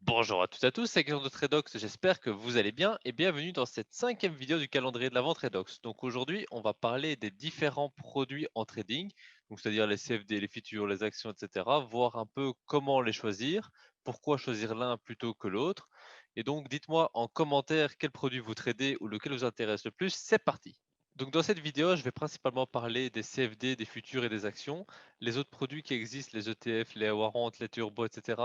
Bonjour à toutes et à tous, c'est Guillaume de Tradox, j'espère que vous allez bien et bienvenue dans cette cinquième vidéo du calendrier de la vente Tradox. Donc aujourd'hui, on va parler des différents produits en trading, donc c'est-à-dire les CFD, les futurs, les actions, etc. Voir un peu comment les choisir, pourquoi choisir l'un plutôt que l'autre. Et donc dites-moi en commentaire quel produit vous tradez ou lequel vous intéresse le plus, c'est parti. Donc dans cette vidéo, je vais principalement parler des CFD, des futurs et des actions. Les autres produits qui existent, les ETF, les warrants, les turbos, etc.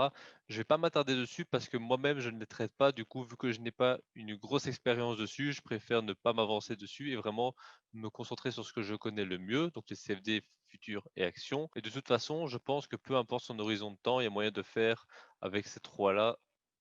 Je vais pas m'attarder dessus parce que moi-même je ne les traite pas. Du coup, vu que je n'ai pas une grosse expérience dessus, je préfère ne pas m'avancer dessus et vraiment me concentrer sur ce que je connais le mieux, donc les CFD, futurs et actions. Et de toute façon, je pense que peu importe son horizon de temps, il y a moyen de faire avec ces trois-là.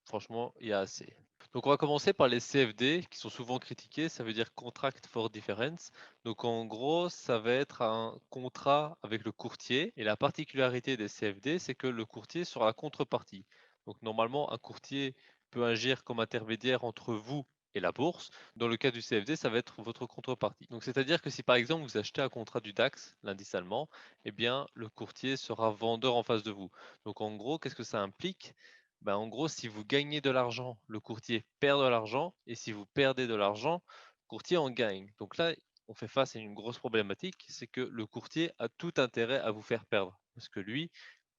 Franchement, il y a assez. Donc on va commencer par les CFD qui sont souvent critiqués, ça veut dire Contract for Difference. Donc en gros, ça va être un contrat avec le courtier et la particularité des CFD, c'est que le courtier sera la contrepartie. Donc normalement, un courtier peut agir comme intermédiaire entre vous et la bourse. Dans le cas du CFD, ça va être votre contrepartie. Donc c'est-à-dire que si par exemple vous achetez un contrat du DAX, l'indice allemand, eh bien le courtier sera vendeur en face de vous. Donc en gros, qu'est-ce que ça implique? Ben, en gros, si vous gagnez de l'argent, le courtier perd de l'argent, et si vous perdez de l'argent, le courtier en gagne. Donc là, on fait face à une grosse problématique, c'est que le courtier a tout intérêt à vous faire perdre. Parce que lui,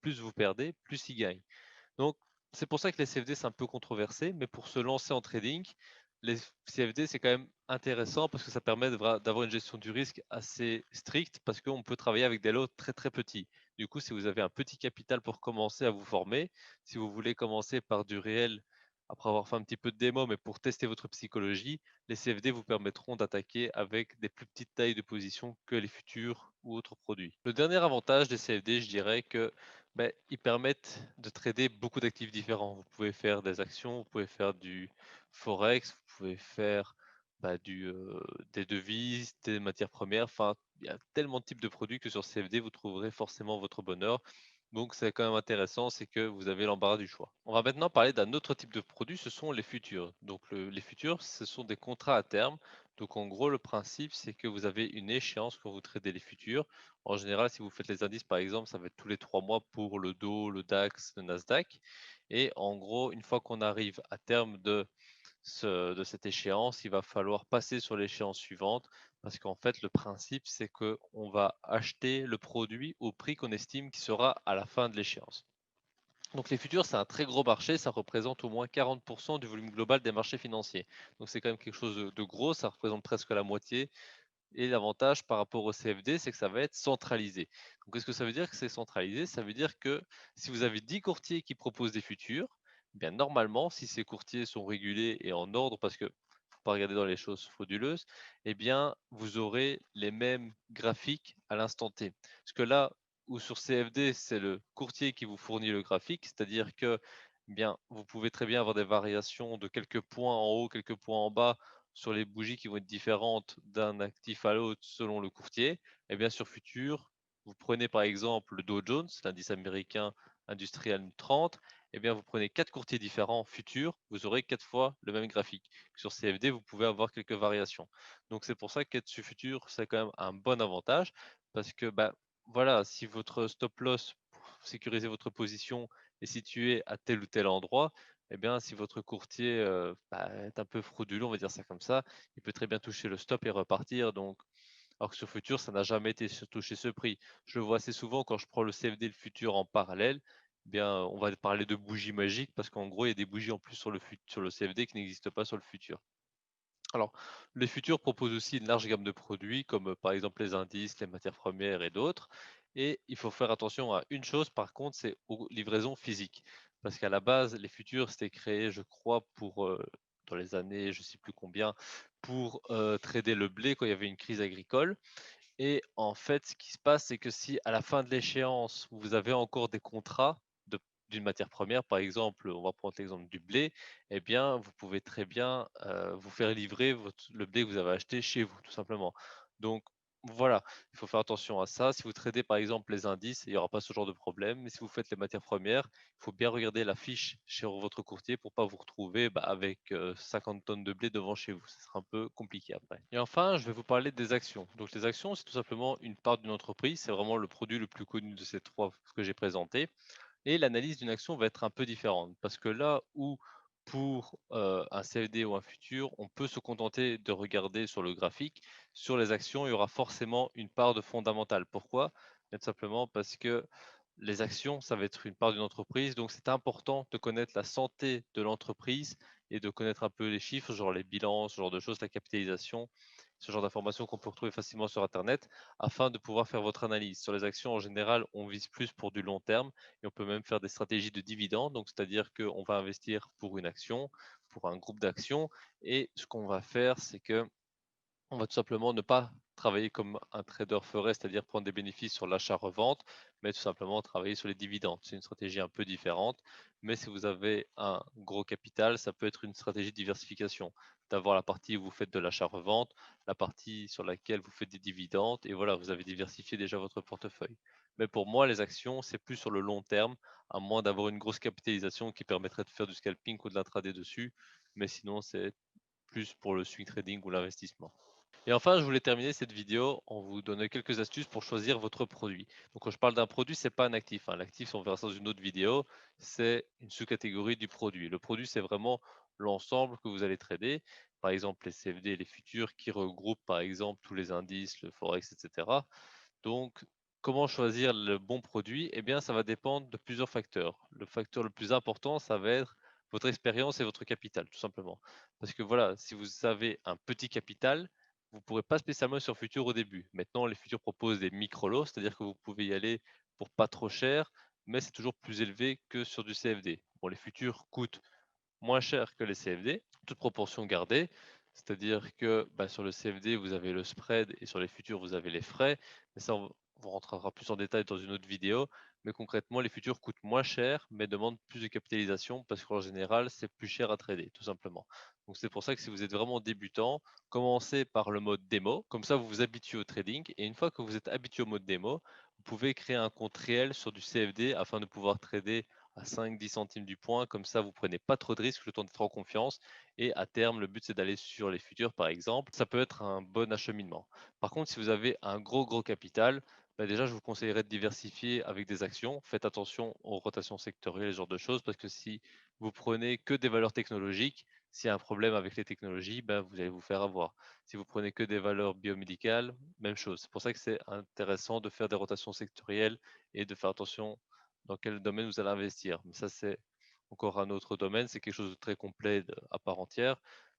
plus vous perdez, plus il gagne. Donc, c'est pour ça que les CFD, c'est un peu controversé, mais pour se lancer en trading, les CFD, c'est quand même intéressant parce que ça permet d'avoir une gestion du risque assez stricte parce qu'on peut travailler avec des lots très très petits. Du coup, si vous avez un petit capital pour commencer à vous former, si vous voulez commencer par du réel après avoir fait un petit peu de démo, mais pour tester votre psychologie, les CFD vous permettront d'attaquer avec des plus petites tailles de position que les futurs ou autres produits. Le dernier avantage des CFD, je dirais que ils permettent de trader beaucoup d'actifs différents. Vous pouvez faire des actions, vous pouvez faire du forex, vous pouvez faire des devises, des matières premières. Enfin, il y a tellement de types de produits que sur CFD, vous trouverez forcément votre bonheur. Donc, c'est quand même intéressant, c'est que vous avez l'embarras du choix. On va maintenant parler d'un autre type de produit, ce sont les futurs. Donc, les futurs, ce sont des contrats à terme. Donc, en gros, le principe, c'est que vous avez une échéance quand vous tradez les futurs. En général, si vous faites les indices, par exemple, ça va être tous les 3 mois pour le Dow, le DAX, le Nasdaq. Et en gros, une fois qu'on arrive à terme de cette échéance, il va falloir passer sur l'échéance suivante parce qu'en fait, le principe, c'est qu'on va acheter le produit au prix qu'on estime qui sera à la fin de l'échéance. Donc les futurs, c'est un très gros marché, ça représente au moins 40% du volume global des marchés financiers. Donc c'est quand même quelque chose de gros, ça représente presque la moitié et l'avantage par rapport au CFD, c'est que ça va être centralisé. Donc, qu'est-ce que ça veut dire que c'est centralisé? Ça veut dire que si vous avez 10 courtiers qui proposent des futurs, eh bien normalement, si ces courtiers sont régulés et en ordre, parce que faut pas regarder dans les choses frauduleuses, eh bien vous aurez les mêmes graphiques à l'instant T. Parce que là où sur CFD, c'est le courtier qui vous fournit le graphique, c'est-à-dire que bien vous pouvez très bien avoir des variations de quelques points en haut, quelques points en bas sur les bougies qui vont être différentes d'un actif à l'autre selon le courtier, et bien sur futur, vous prenez par exemple le Dow Jones, l'indice américain industriel 30, et bien vous prenez 4 courtiers différents futurs, vous aurez 4 fois le même graphique. Sur CFD, vous pouvez avoir quelques variations. Donc c'est pour ça qu'être sur futur, c'est quand même un bon avantage, parce que voilà, si votre stop loss pour sécuriser votre position est situé à tel ou tel endroit, eh bien, si votre courtier est un peu frauduleux, on va dire ça comme ça, il peut très bien toucher le stop et repartir. Donc, alors que sur futur, ça n'a jamais été touché ce prix. Je le vois assez souvent quand je prends le CFD et le futur en parallèle. Eh bien, on va parler de bougies magiques parce qu'en gros, il y a des bougies en plus sur le CFD qui n'existent pas sur le futur. Alors, les futurs proposent aussi une large gamme de produits comme par exemple les indices, les matières premières et d'autres. Et il faut faire attention à une chose, par contre, c'est aux livraisons physiques. Parce qu'à la base, les futurs, c'était créé, je crois, dans les années, je ne sais plus combien, pour trader le blé quand il y avait une crise agricole. Et en fait, ce qui se passe, c'est que si à la fin de l'échéance, vous avez encore des contrats d'une matière première, par exemple, on va prendre l'exemple du blé, eh bien, vous pouvez très bien vous faire livrer le blé que vous avez acheté chez vous, tout simplement. Donc, voilà, il faut faire attention à ça. Si vous tradez par exemple les indices, il n'y aura pas ce genre de problème. Mais si vous faites les matières premières, il faut bien regarder la fiche chez votre courtier pour pas vous retrouver avec 50 tonnes de blé devant chez vous. Ce sera un peu compliqué après. Et enfin, je vais vous parler des actions. Donc les actions, c'est tout simplement une part d'une entreprise. C'est vraiment le produit le plus connu de ces trois que j'ai présentés. Et l'analyse d'une action va être un peu différente parce que là où pour un CFD ou un futur, on peut se contenter de regarder sur le graphique, sur les actions, il y aura forcément une part de fondamental. Pourquoi? Tout simplement parce que les actions, ça va être une part d'une entreprise, donc c'est important de connaître la santé de l'entreprise et de connaître un peu les chiffres, genre les bilans, ce genre de choses, la capitalisation, ce genre d'informations qu'on peut retrouver facilement sur Internet, afin de pouvoir faire votre analyse. Sur les actions, en général, on vise plus pour du long terme et on peut même faire des stratégies de dividendes, donc c'est-à-dire qu'on va investir pour une action, pour un groupe d'actions, et ce qu'on va faire, c'est que on va tout simplement ne pas travailler comme un trader ferait, c'est-à-dire prendre des bénéfices sur l'achat-revente, mais tout simplement travailler sur les dividendes. C'est une stratégie un peu différente, mais si vous avez un gros capital, ça peut être une stratégie de diversification, d'avoir la partie où vous faites de l'achat-revente, la partie sur laquelle vous faites des dividendes, et voilà, vous avez diversifié déjà votre portefeuille. Mais pour moi, les actions, c'est plus sur le long terme, à moins d'avoir une grosse capitalisation qui permettrait de faire du scalping ou de l'intraday dessus, mais sinon, c'est plus pour le swing trading ou l'investissement. Et enfin, je voulais terminer cette vidéo en vous donnant quelques astuces pour choisir votre produit. Donc, quand je parle d'un produit, c'est pas un actif, hein. L'actif, on verra ça dans une autre vidéo, c'est une sous-catégorie du produit. Le produit, c'est vraiment l'ensemble que vous allez trader. Par exemple, les CFD et les futurs qui regroupent, par exemple, tous les indices, le forex, etc. Donc, comment choisir le bon produit? Eh bien, ça va dépendre de plusieurs facteurs. Le facteur le plus important, ça va être votre expérience et votre capital, tout simplement. Parce que voilà, si vous avez un petit capital, vous ne pourrez pas spécialement sur futur au début. Maintenant, les futurs proposent des micro-lots, c'est-à-dire que vous pouvez y aller pour pas trop cher, mais c'est toujours plus élevé que sur du CFD. Bon, les futurs coûtent moins cher que les CFD, toute proportion gardée. C'est-à-dire que bah, sur le CFD, vous avez le spread et sur les futurs, vous avez les frais. Mais ça, on rentrera plus en détail dans une autre vidéo. Mais concrètement, les futurs coûtent moins cher, mais demandent plus de capitalisation parce qu'en général, c'est plus cher à trader, tout simplement. Donc c'est pour ça que si vous êtes vraiment débutant, commencez par le mode démo. Comme ça, vous vous habituez au trading. Et une fois que vous êtes habitué au mode démo, vous pouvez créer un compte réel sur du CFD afin de pouvoir trader à 5-10 centimes du point. Comme ça, vous prenez pas trop de risques, le temps d'être en confiance. Et à terme, le but, c'est d'aller sur les futurs, par exemple. Ça peut être un bon acheminement. Par contre, si vous avez un gros capital, bah déjà, je vous conseillerais de diversifier avec des actions. Faites attention aux rotations sectorielles, ce genre de choses, parce que si vous prenez que des valeurs technologiques, s'il y a un problème avec les technologies, ben, vous allez vous faire avoir. Si vous prenez que des valeurs biomédicales, même chose. C'est pour ça que c'est intéressant de faire des rotations sectorielles et de faire attention dans quel domaine vous allez investir. Mais ça, c'est encore un autre domaine, c'est quelque chose de très complet à part entière.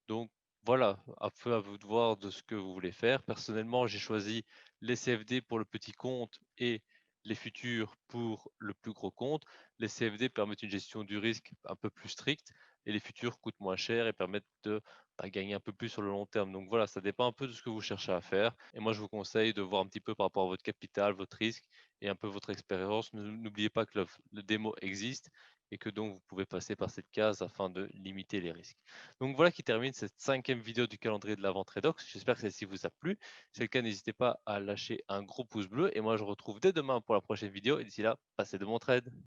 Donc voilà, un peu à vous de voir de ce que vous voulez faire. Personnellement, j'ai choisi les CFD pour le petit compte et les futurs pour le plus gros compte. Les CFD permettent une gestion du risque un peu plus stricte et les futurs coûtent moins cher et permettent de gagner un peu plus sur le long terme. Donc voilà, ça dépend un peu de ce que vous cherchez à faire. Et moi, je vous conseille de voir un petit peu par rapport à votre capital, votre risque et un peu votre expérience. N'oubliez pas que le démo existe et que donc vous pouvez passer par cette case afin de limiter les risques. Donc voilà qui termine cette 5e vidéo du calendrier de la vente Redox. J'espère que celle-ci vous a plu. Si c'est le cas, n'hésitez pas à lâcher un gros pouce bleu et moi je vous retrouve dès demain pour la prochaine vidéo et d'ici là, passez de bons trades.